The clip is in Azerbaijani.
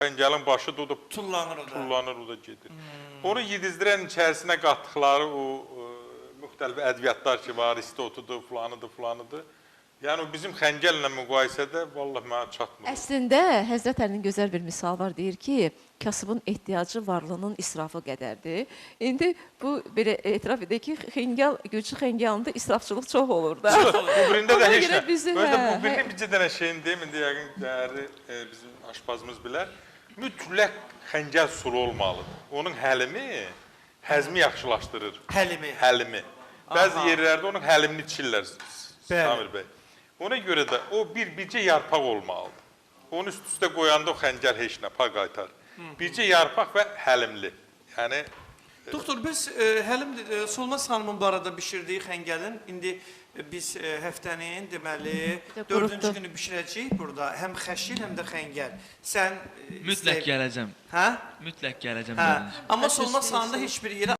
Xəncəlin başı da tullanır, o da gedir. Onu yedizdirən içərisinə qatdıqları o müxtəlif ədviyyatlar ki var, istotudur, filanıdır. Yəni o bizim xəncəllə müqayisədə vallahi mənə çatmır. Əslində Həzrət Əlinin gözəl bir misal var, deyir ki, kasıbın ehtiyacı varlığının israfı qədərdir. İndi bu belə etiraf edək ki, Gülçü xəngəlində israfçılıq çox olur da. Bu birində də heç nə. Bizim Bu birində bircə dənə şeyin deyim, indi yəqin dəyərli bizim aşpazımız bilər. Mütləq xəncəl sulu olmalıdır. Onun həzmi yaxşılaşdırır. Həlimi. Bəzi yerlərdə onun həlimini içirlər, Samir bəy. Ona görə də o bircə yarpaq olmalıdır. Onun üst-üstə qoyanda o xəncəl heç nə, pa qaytar. Bircə yarpaq və həlimli. Yəni... Doktor, biz Həlim Solmaz xanımın bu arada bişirdiyi xəngəlin, indi biz həftənin, deməli, 4-cü günü bişirəcəyik burada. Həm xəşil, həm də xəngəl. Sən... Mütləq gələcəm. Hə? Mütləq gələcəm. Hə, amma Solmaz xanımda heç bir yerə